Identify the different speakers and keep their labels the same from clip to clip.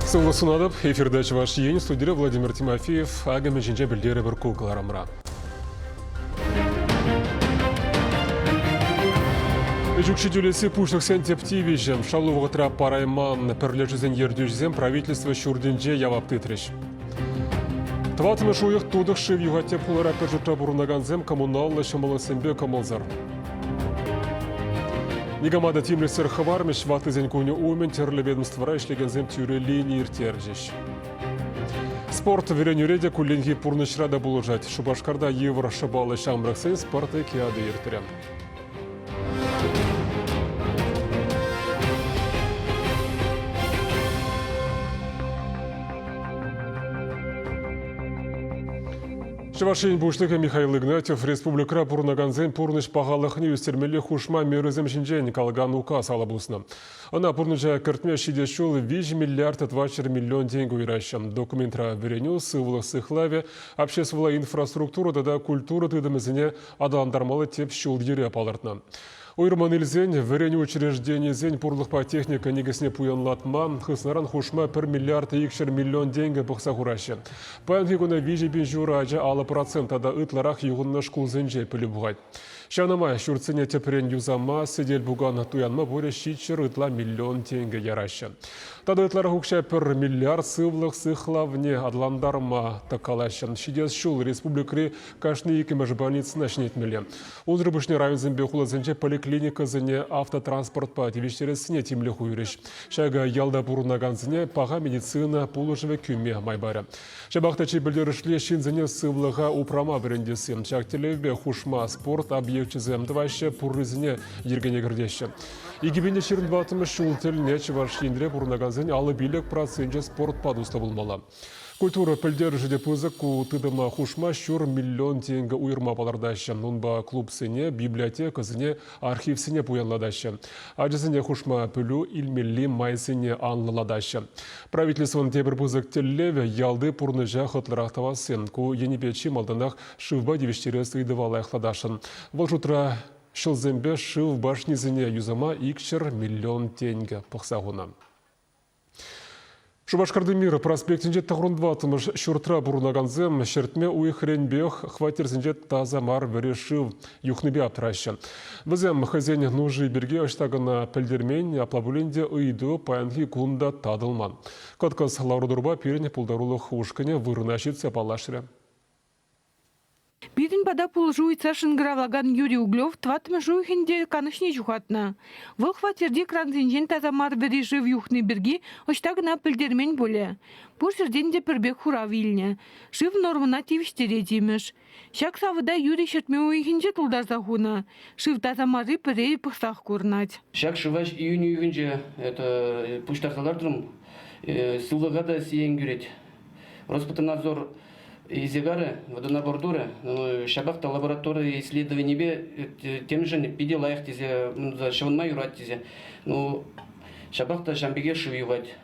Speaker 1: Сылы сунадып, эфирдач ваш ен, студия Владимир Тимофеев, агаме жинже білдері бір кукларамра. Жүкші дөлесі пұшықсен тептивежем, шалуғы трап парайман, пірлешізен ердюжзем правительство шүрденже явапты треш. Тватымы шуйық тудық шив юғатеп құлара піржітра бұрынаганзем коммуналлы шымылысынбе комылзар. Нигамада тимлесер хавармеш ваты зенкуне умен терлі ведомствора ішлегензем тюре линии иртержеш. Спорт веренюреде кулленги пурнышрада булужать. Шубашкарда евро шабалы шамраксен спорты киады иртерем. Шевашин бушлыка Михаил Игнатьев республика пурнаганзен пурныш пағалықны өстермелі хушма мерізім жинжен калган указ алабусына. Она пурныча кіртме шидешул 5 миллиард 24 миллион денег уйращам. Документра вереню сывылы сыхлаве, общественная инфраструктура да культура тыдымызыне адаландармалы теп шул ере палыртна. Уйрман илзен, вереню учреждение зен пурлықпа техника негесіне пуянлатма, хыснаран хушма 1 миллиард 2 миллион деньги бұқса құрашы. Пәнхи күні вижі бен жура ажа 6% ада ытларақ юғынна шкул зенже пілі бұғай. Шанама шүртсіне тепірен юзама, сидел бұған туянма бөлі шитшір ытла миллион деньги ярашы. Тады ытлары хукша 1 миллиард сывлық сыхлавне адландарма такалашы. Шидес шул республикри кашны екі мәж больницына шнетмелі. Ұлдыр бұшны район зенбе құлы зенже поликлиника зене автотранспорт па тивештересіне тимлі хуйреш. Шайга ялда бұрынаган зене паға медицина пулышыве күме майбары. Шабақтачы білдерішле шин зене сывлыға упрама біріндесі. Шактелевбе хушма спорт объектчізі мдваще пуррызіне ергене кірдеші. Игибенде шерін батымы шул тіліне чываршиндре бұрынаган зене алы билік проценте спорт падуста болмалы. Культура пілдері де пызық тыдыма хушма шур миллион теңгі уйырма балардашы. Нунба клуб сене, библиотека сене, архив сене пуянладашы. Ажызыне хушма пүлі илмелли май сене анлыладашы. Правительствон тебір пызық теллеве ялды пурныжа хытлырақтавасын. Ку енебечі малданақ шывба девештері сыйдывалы айқладашын. Бұл жұтра шылзембе шыв башнезіне юзама икшір миллион теңгі пықсағына. Шубашкарды мир проспектінже тағырындватымыш шүртра бұрынаганзем шертме уйхренбех хватерзінже таза мар верешив юхныбе аптырашы. Бізем хазен нужы берге аштағына пілдермен аплабуленде ұйду паянхи кулында тадылман. Каткас лаурудурба періне пулдарулық ушкіне вырынашит сапалашыры.
Speaker 2: Бидин бада пул жуйца шынгравлаган Юрий Углев тватым жуйхенде канышне жухатна. Выл хватерде кранзинжен тазамар вережив юхны берги оштагына пілдермен боле. Бұл жерденде пірбек хура вилне. Жив нормына тивіштере демеш. Шак савыда Юрий шертме уйхенже тулдарза хуна. Жив тазамары пірей пықсақ көрнать.
Speaker 3: Шак шываш июнь уйхенже пуштарсалардырым сылыға да сиен көрет. Роспотребнадзор Изегары, водонабордуры, шабахта лаборатории исследований тем же пиде лайх тезе, шаванма юрат тезе, шабахта шамбеге шививать.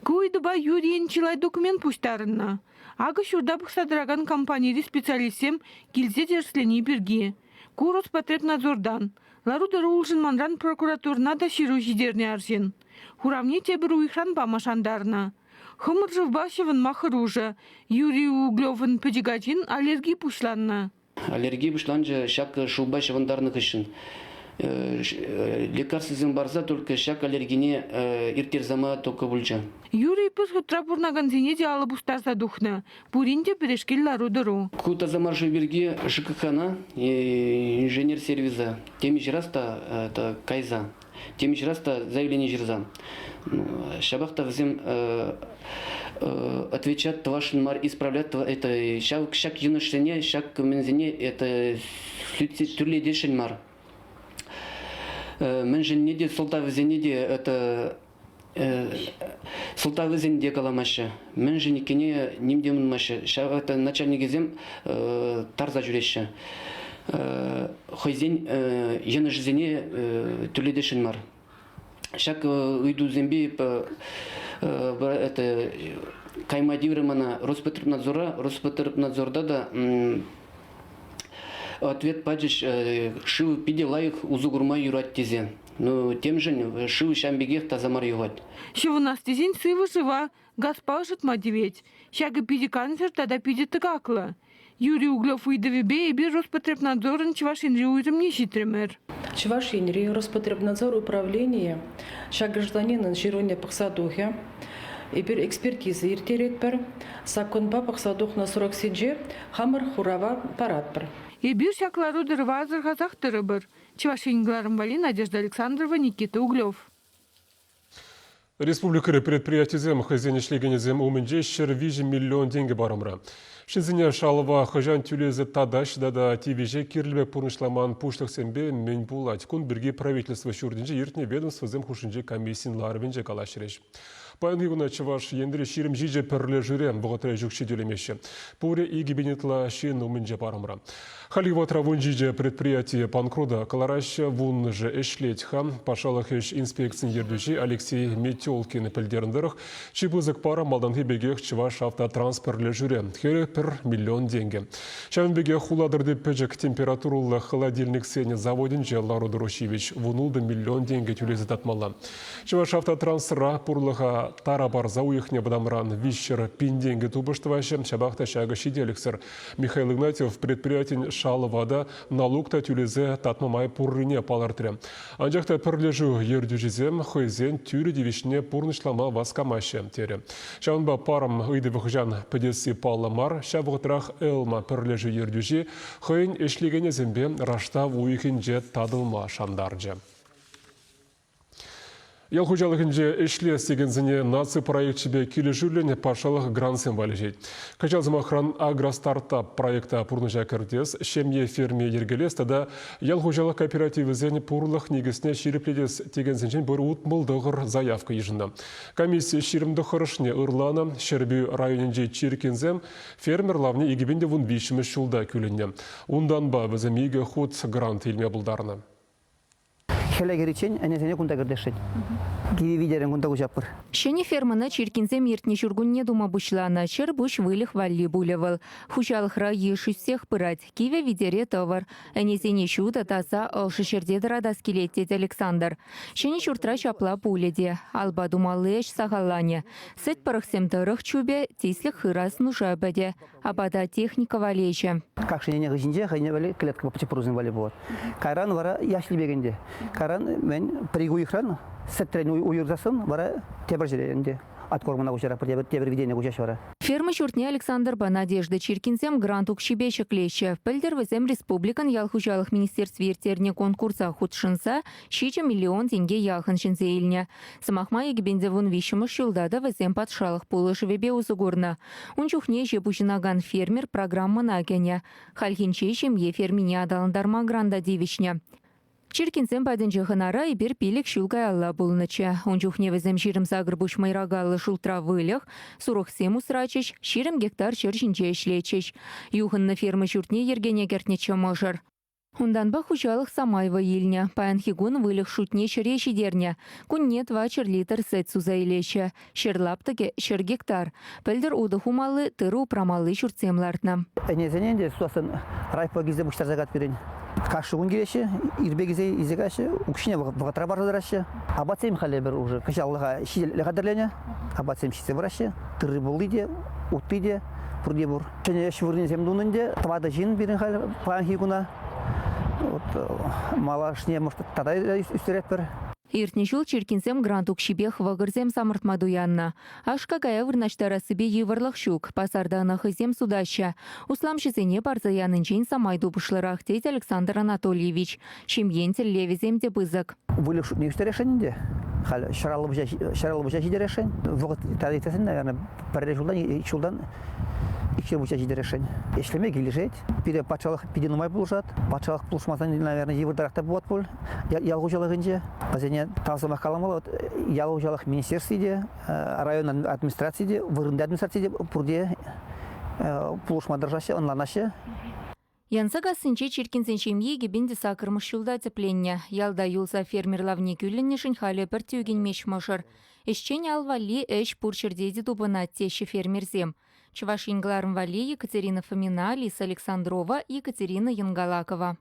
Speaker 2: Куйдыба Юрийен чилай документ пуштарына. Ага шурда бұқсадыраган компанияды специалистем келзе дерслени бірге. Ку Роспотребнадзордан. Ларудары улжынманран прокуратурна да ширу жидерне аржен. Хурамне тебір уйхран бамашандарына. Хымыржы башевын махыружа. Юрий Углевын педигачин аллергии пушланна.
Speaker 3: Аллергия пушланжа шак шулба шавандарных ишин. Лекарствен барза только шак аллергине иртерзама только бульча.
Speaker 2: Юрий пыз хутрапурнаган зенеде алып устарса духна. Буринде перешкел ларудыру.
Speaker 3: Кута замаржы берге ЖКХ-на инженер сервиза. Теми жираста кайза. Теми жираста заявление жирза. Шабахта взем отвечать вашим мар исправлять это шак юношене шак мензине это түрле дешен мар. Менжене де солтавызене де это солтавызене каламашы. Менженекене нимдемін машы. Это начальник зем тарза жүреші. Хойзен юношене түрле дешен мар. Шак уйду земби это каймадиврымана Роспотребнадзорда да ответ паджиш шив пиде лайық узугурма юрат тезе. Но тем же шив шамбегех тазамар югат.
Speaker 2: Шиву нас тезин сывы жива. Гаспа житма девять. Шага пиди канцер, тогда пиди тыгаклы. Юрий Углев выдавибе и бир Роспотребнадзорын Чувашинри уйрым не щитремер.
Speaker 4: Чувашинри Роспотребнадзор управление шаг гражданинын жироне пақсадухе и бир экспертиза иртеретпер саконба пақсадухна 47 хамыр хурава паратпер.
Speaker 2: И бир шаклару дырвазыр казахтыры бір. Чувашингларым вали Надежда Александрова, Никита Углев.
Speaker 1: Республика предприятием хозяйнишлегенезем умынже 5 миллион деньги барымра. Шизине шалова хожан тюлезі тадаш дада тивеже кирлбе пурнышламан пуштық сенбе мен булать. Кун бірге правительство шурдинже ертіне ведомство зем хушинже комиссин ларвинже калашыреш. Паянғы күні Чуваш ендірі ширім жиже пірлі жүрем бұғытыры жүкші делемеші. Пуре и гибенетла шин умынже барымра. Халива травун жиже предприятие панкруда калараща вун же эшлеть хам пашалых еш инспекцин ердужи Алексей Метелкин пілдеріндіріх чебузык пара малданғы бегех Чуваш автотрансперлі жүрем. Хері 1 миллион деньги. Шавын беге хуладырды пөжік температурулы холодильник сене заводин же Лару Дурушевич вунулды 1 миллион деньги тюлезі татмала. Чуваш автотрансыра пурлыға тарабар зауихне бадамран вишчер пин деньги тубыштывашы шабақта шағы шиделіксір. Михаил Игнатьев предприятин Шалывада налогта тюлезе татмамай пуррине палартыры. Анжақта пірлежу ердюжизем хойзен тюрі девишне пурнышлама васкамашы тері. Шавынба парам ұйды вғжан пөдесі паламар, шавғытырақ элма пірлежу ердюжи хойын ешлегене зембе раштав уйхин же тадылма шандаржы. Ялхужалығынже эшле сегензіне наци проектшібе келі жүрлен пашалық грансен валежет. Качалзымахран агростартап проекта пурныжа кірдес, шемье ферме ергелес, тада ялхужалық кооперативізен пурлық негісіне шерепледес тегензінжен бір ұтмылдығыр заявка ежінна. Комиссия шеремді қырышне ұрланы, шербі районенже чиркензем, фермер лавне егебенде вун вишімі шулда күлінне. Ундан ба візімеге ход грант елме бұлдарына.
Speaker 5: Хелегеричен энезене кунта кырдешет. Киви видерен кунта кучаппыр.
Speaker 6: Шені ферманы чиркинзем ертне жүргінне дума бұшлана, шыр бұш вылық валли булевал. Хучалықра еші всех пырать, киве видере товар. Энезене шуда таза алшы шердедір адас келеттет Александр. Шені шуртра шапла пуледе, алба думалы эш сағалане. Сет парықсем тұрық чубе, тислік хырас нужа бәде. Абада техника валече.
Speaker 5: Как шенене гыжинже, хайне вали клетка по чепурузын вали бот. Кайран вара яшли бегенде. Кайран мен пригуихран, сеттрен уйырзасын, вара тебір жеренде. Откормана кучара, тебір видение кучаш вара.
Speaker 6: Ферма шуртне Александр ба Надежда Чиркинзем грантук шибешек леща. Пельдервізем республикан ялхужалық министерств ертерне конкурса худшынса, 6 миллион тенге ялхын шинзейліне. Самахма егбендевун вишімыш жылдада візем патшалық полышы вебе узугурна. Унчухне жепушинаган фермер программа нагене. Хальхинче жемье фермине адалындарма гранда девичне. Чиркинсем паденче ханара и бер пилик шулгай алла булныча. Унчухне візем ширым сагыр буш майрагалы шултра вылях, сурухсем усрачыш, ширым гектар чыршинче ишлечеш. Юхынны ферма шуртне ергене гертнече мыжыр. Ундан ба хучалық Самайва еліне, паянхигун вылых шутне шыре шидерне. Кунне 2 литр сет суза илеше. Шырлаптыге шыр гектар. Пілдір удыхумалы тыру прамалы шуртсемлартна.
Speaker 5: Энезененде суасын райпа гизде буштар загат берен. Кашыгун келеші, ирбе гизе изекаші, укшіне вғатра барыдырашы. Абатсем халі бір уже кашалыға шиделі қадырлене. Абатсем шисе барашы, тыры болды де, утты де, пұрде бұр. Және шывырден земдуынынде, тавады жин берін халі паянхигуна. Малашне может тогда үстерет бір.
Speaker 6: Иртне жыл Чиркинсем грантук шибех вагырзем самыртмаду янна. Ашка гая вырнаштара себе еварлық шук, пасарда нахызем судаща. Усламшызене барзаянынчен самайду пышлырах теть Александр Анатольевич. Шимьентел левизем де бызык.
Speaker 5: Вылық шут не үстерешенінде. Шаралы бұжа жиде решен. Вғыт тәлетесін, наверное, пәрде жылдан икшер бұча жиде решен. Ешлеме келешет. Пиде патшалық пиден умай бұлжат. Патшалық бұлшмасан, наверное, евырдарақта бұлат бұл. Ялғужалығынже. Азене талсымақ қаламалы. Ялғужалық министерствиде, район администрацияде, вырынды администрацияде бұрде бұлшма дыржашы, онланашы.
Speaker 6: Янсага сынче Чиркинсенчемье гебенде сакырмыш жылда тепленне. Ялда юлса фермерлавне күліннешін халі бір тюген меш мышыр. Эшчен алвали эш пурчердеди дубына теші фермерзем. Чувашингларым вали Екатерина Фомина, Лиса Александрова, Екатерина Янгалакова.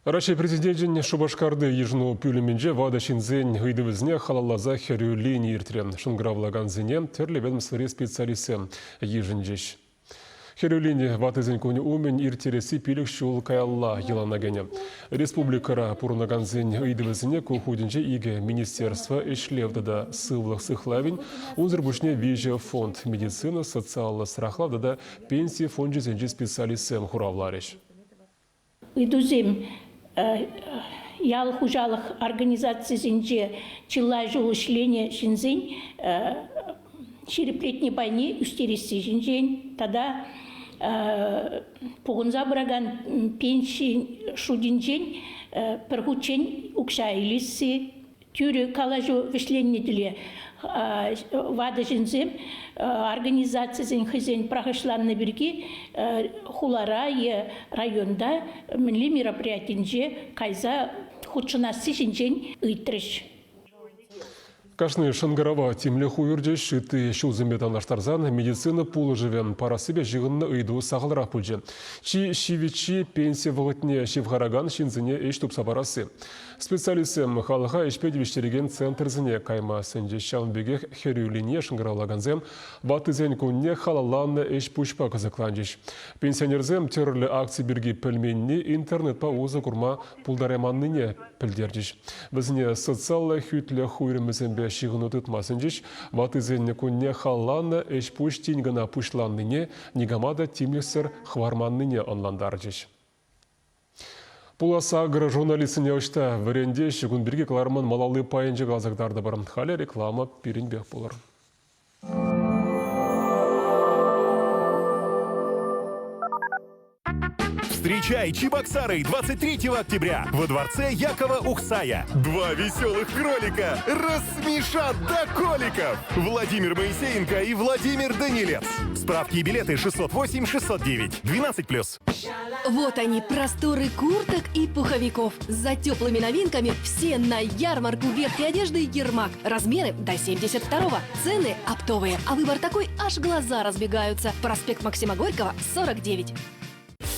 Speaker 1: Раши президентин Шубашкарды ежну пюлеменже вада шинзен гайдывызне халаллаза херю линии иртрен. Шунгравлаган зене терле ведомстве специалисты ежинжеш. Херюлине ватызен көне умен иртереси пилік шул каялла еланагене. Республикара пурнаганзен ыйдывызне кухудинже иге министерство ишлевдада сывлық сыхлавин, унзырбушне вежа фонд медицина социалы срахлавдада пенсия фонд жезенже специалистем хуравларыш.
Speaker 7: Идузем ял хужалых организации зенже чилай жолышление шинзень череплетни байни устериси жинжень тогда погонза браган пенсий шудинжень перхучень укшайлиси тюрю калажу вишленнеделе вада жинзем организация зен хозяин прохошланны бирги хулара районда милли мероприятинже кайза худшинасы жинжень ыйтрыш.
Speaker 1: Кашны Шангарова тимле хуйырдеш шыты шулзыметан аштарзан медицина пулы живен пара себе жығынны ыйду сағылырақ пүлже. Чи шивичи пенсия вғытне шивғараган шинзіне еш тупса барасы. Специалистем халыға ешпедевіштереген центрзіне кайма сенже шаунбегех херюлине Шангаравлаганзем ватызен күнне халаланны еш пүшпа қызықланжеш. Пенсионерзем терлі акции бірге пілменне интернет па озы күрма пулдареманныне пілдердеш. Бізіне социалы хүтлі хуйрымызембе шиғыны тұтмасынжеш, ватызен күнне халаланны еш пүш тингіна пүшланныне, негамада тимлесір хварманныне онландаржеш. Пуласа агры журналистіне өшті віренде шүгін бірге кларман малалы пайынжы ғазықтарды бар. Халі реклама перенбек болыр.
Speaker 8: Встречай Чебоксары 23 октября во дворце Якова Ухсая. Два веселых кролика рассмешат до коликов. Владимир Моисеенко и Владимир Данилец. Справки и билеты 608-609. 12+.
Speaker 9: Вот они, просторы курток и пуховиков. За теплыми новинками все на ярмарку верхней одежды «Ермак». Размеры до 72-го. Цены оптовые. А выбор такой, аж глаза разбегаются. Проспект Максима Горького, 49.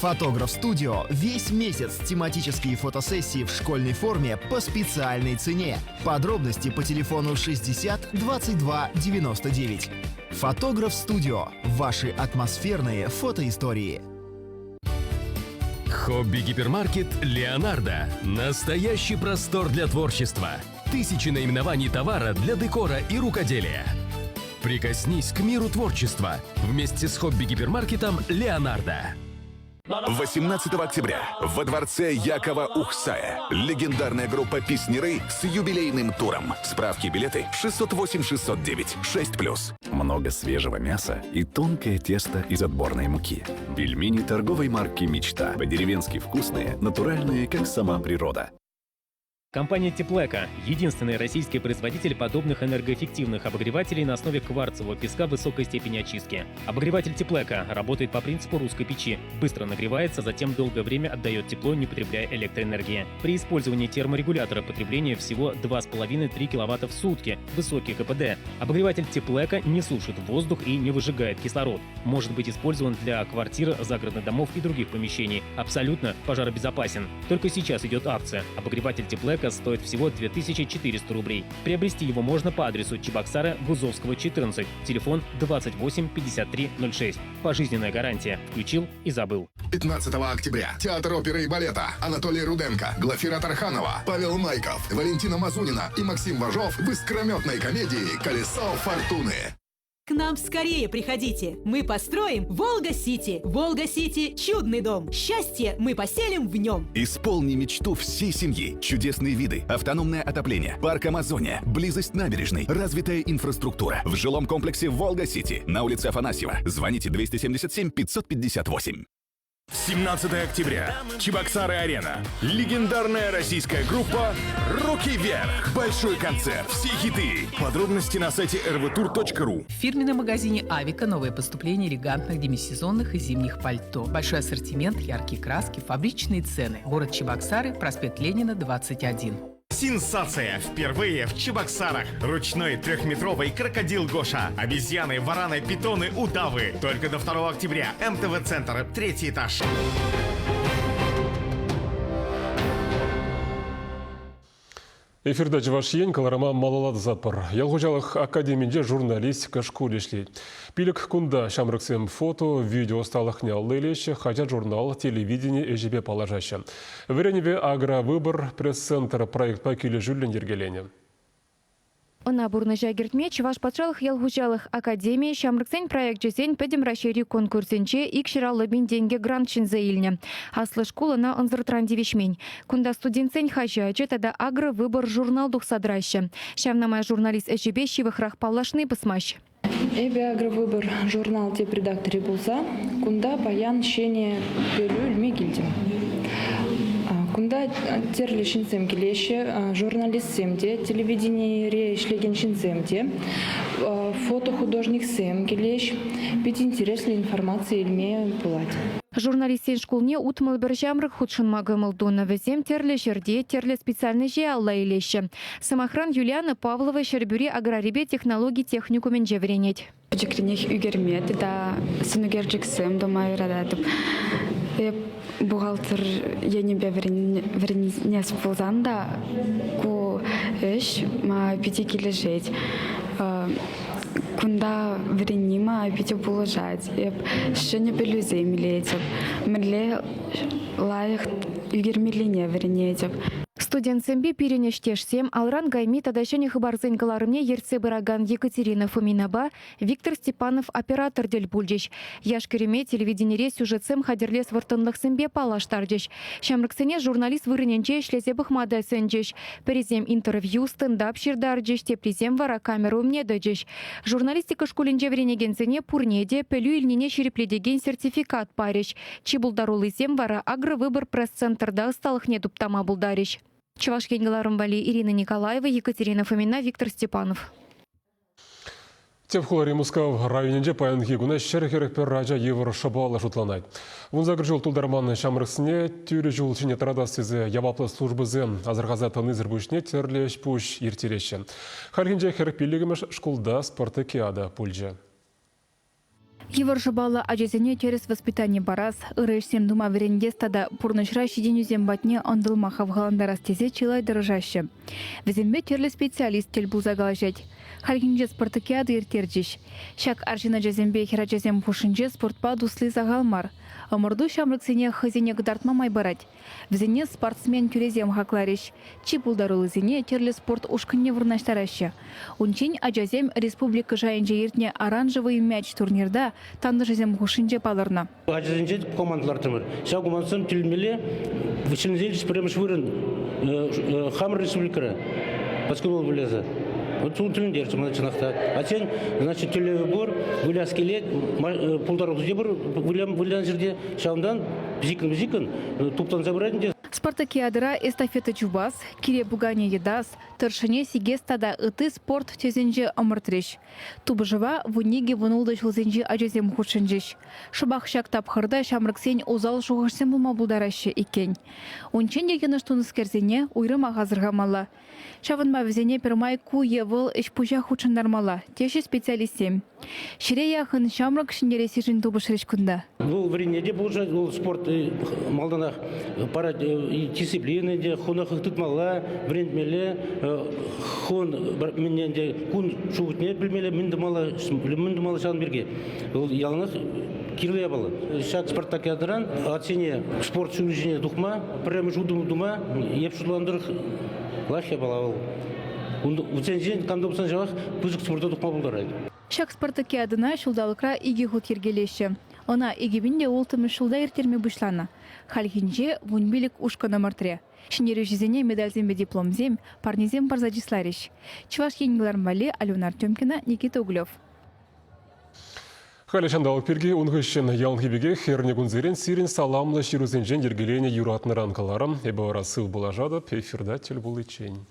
Speaker 10: Фотограф Студио. Весь месяц тематические фотосессии в школьной форме по специальной цене. Подробности по телефону 60 22 99. Фотограф Студио. Ваши атмосферные фотоистории.
Speaker 11: Хобби-гипермаркет «Леонардо». Настоящий простор для творчества. Тысячи наименований товара для декора и рукоделия. Прикоснись к миру творчества вместе с хобби-гипермаркетом «Леонардо».
Speaker 8: 18 октября во дворце Якова Ухсая. Легендарная группа «Песняры» с юбилейным туром. Справки и билеты 608-609. 6+.
Speaker 12: Много свежего мяса и тонкое тесто из отборной муки. Пельмени торговой марки «Мечта». По-деревенски вкусные, натуральные, как сама природа.
Speaker 13: Компания Теплека – единственный российский производитель подобных энергоэффективных обогревателей на основе кварцевого песка высокой степени очистки. Обогреватель Теплека работает по принципу русской печи. Быстро нагревается, затем долгое время отдает тепло, не потребляя электроэнергии. При использовании терморегулятора потребление всего 2,5-3 кВт в сутки. Высокий КПД. Обогреватель Теплека не сушит воздух и не выжигает кислород. Может быть использован для квартир, загородных домов и других помещений. Абсолютно пожаробезопасен. Только сейчас идет акция. Обогреватель Теплека стоит всего 2400 рублей. Приобрести его можно по адресу Чебоксары, Гузовского, 14. Телефон 28 53 06. Пожизненная гарантия. Включил и забыл.
Speaker 14: 15 октября. Театр оперы и балета. Анатолий Руденко, Глафира Тарханова, Павел Майков, Валентина Мазунина и Максим Важов в искрометной комедии «Колесо фортуны».
Speaker 15: К нам скорее приходите. Мы построим Волга-Сити. Волга-Сити – чудный дом. Счастье мы поселим в нем.
Speaker 8: Исполни мечту всей семьи. Чудесные виды, автономное отопление, парк Амазония, близость набережной, развитая инфраструктура. В жилом комплексе Волга-Сити на улице Афанасьева. Звоните 277 558.
Speaker 16: 17 октября. Чебоксары-арена. Легендарная российская группа «Руки вверх». Большой концерт. Все хиты. Подробности на сайте rvtour.ru.
Speaker 17: В фирменном магазине «Авика» новое поступление элегантных демисезонных и зимних пальто. Большой ассортимент, яркие краски, фабричные цены. Город Чебоксары, проспект Ленина, 21.
Speaker 16: Сенсация! Впервые в Чебоксарах. Ручной трехметровый крокодил Гоша. Обезьяны, вараны, питоны, удавы. Только до 2 октября. МТВ-центр, 3-й этаж.
Speaker 1: Эфирда Живашиен каларама малалады затпыр. Ялғужалық академиде журналистика школе ішлей. Пилік күнда шамрыксем фото, видео сталық не аллы елеші, хажа журнал, телевидение әжебе палажашы. Вереневе агровыбор пресс-центр проект пакелі жүлін ергелене.
Speaker 6: Она бурны жагертме Чуваш патшалық ялғужалық академия шамрыксен проект жесен пәдім рашери конкурсенче икширалы бенденге грант шинзе илне. Аслы школына ынзыртран девешмень. Кунда студентсен хажачы тада агровыбор журнал духсадраща. Шавнамай журналист әжебе шивыхрах паллашны пысмаш.
Speaker 18: Эбе агровыбор журнал деп редакторы болса, кунда баян шене бөлü үлме келдім. Кунда терлі шинсем келеші, журналистсемде, телевидение ишлеген шинсемде, фотохудожник сем келеш, бит интересный информация илме булать.
Speaker 6: Журналистен школне утмал бір жамрық худшын магымылдуны візем терлі жерде, терлі специальный же алла елеші. Самохран Юлиана Павлова шербюри аграрибе технологий техникумен жевренет.
Speaker 19: Жекренех үгермеді да сынугерджіксем дома ирадатып. Бухгалтер енебе вернес болзан да ку эш ма пяти килежеть. Кунда веренима пяти положать. Ще не белюзе милетев. Мерле лаях үгермелине вернетев.
Speaker 6: Студент сэмбе перенештешсем, алран гайми тадащане хабарзен галарымне ерце бараган Екатерина Фоминаба, Виктор Степанов оператор дель бульдещ. Яшкереме телевидениере сюжетсем хадерлес вартынлық сэмбе палаштардещ. Шамрыксене журналист вырыненче шлезе бахмада сэнчещ. Перезем интервью, стендап ширдардещ, теплизем вара камеру мне дадещ. Журналистика школинче вренегенсене пурнеде пелю ильнине шерепледеген сертификат парещ. Чибулдарулызем вара агровыбор пресс-центрда сталых не туптама булдарещ. Чувашкенгаларым Вали, Ирина Николаева, Екатерина Фомина, Виктор Степанов.
Speaker 1: Тевхулари Мускав районенде паянги гуна шерхерекпер раджа евро шабала жутланай. Унзагр жол тулдарман шамрыксне тюре жол чине тарадасызе яваплы службызе азырғаза тынызыр бүшне терлеш пуш ертереші. Харгинже херпилігіміш школда спартакиада пульже.
Speaker 6: Еврожабала ажезене через воспитание барас, ырышсем дума веренде стада пурнышра шиденюзем батне ондылмаха в галандарастезе чилай дорожаще. Везембе терлі специалист тел бұл загалажать. Халгинже спартакиады ертерджиш. Шак аржина жезембе херачезем пушинже спортпа дуслы загалмар. Омырду шамрыксене хызене гдартма май барать. Везене спортсмен тюрезем хаклариш. Чипулдарулы зене терлі спорт ушкынне вырнаштараще. Унчень ажазем республика жайынже ертне оранжевый мяч турнирда танды жезем хушинже палырна.
Speaker 20: Ажазенже командалар тымыр. Ша командсын тилмеле вычынзеліш премеш вырын Хамр республикара. Баскетбол білезі. Вот тут тилмдер чымна чынақта. А сен, значит, телевыбор, выляз келет, пулдар ұзде бір, вылян жерде шауындан бізікін, туптан забырадын.
Speaker 6: Спартакиадыра эстафета чубас, кире бугане едас, тыршыне сиге стада ыты спорт тезенже омыртреш. Тубыжыва вуниге вунулды шылзенже ажезем хушынжеш. Шыбақ шак тапхырда шамрыксен озал шуғышсен бұлма бұлдарашы екен. Ончен дегені штуныскерзене уйрым ағазырғамала. Шавынма візене пермай ку евыл ішпужа хучындармала, теші специалистем. Шире яхын шамрык шиндере сижін тубышырыш күнда.
Speaker 20: Бұл вренеде бұл спорт малданақ пара дисциплины де хонах тытмала брендмеле хон мененде кун шуутне билмеле миндымала шан берге ол ялынық кирле балы шак спартакиадран оцене спорт сүнжине духма прямо жудум дума епшуландыр лахя бала ол уценжен кандопсан жавах пузык спорта духма булдарайды.
Speaker 6: Шак спартакиадына шулдалыкра иги хут ергелеші. Она игибинде олтымы шулда ертерме бұшлана. Халхинже вунбилик ушкана мартре. Шиндері жезене медальзембе дипломзем, парнезем барзадислариш. Чувашкенгалар Мали, Алена Артемкина, Никита Углев.
Speaker 1: Халишандалық перге ұнғышын ялғыбеге херне күнзерен сирен саламлы ширузенжен ергелене юратны ранкаларым. Эбі ара сыл бұла жадып, эфирда тел бұл ечен.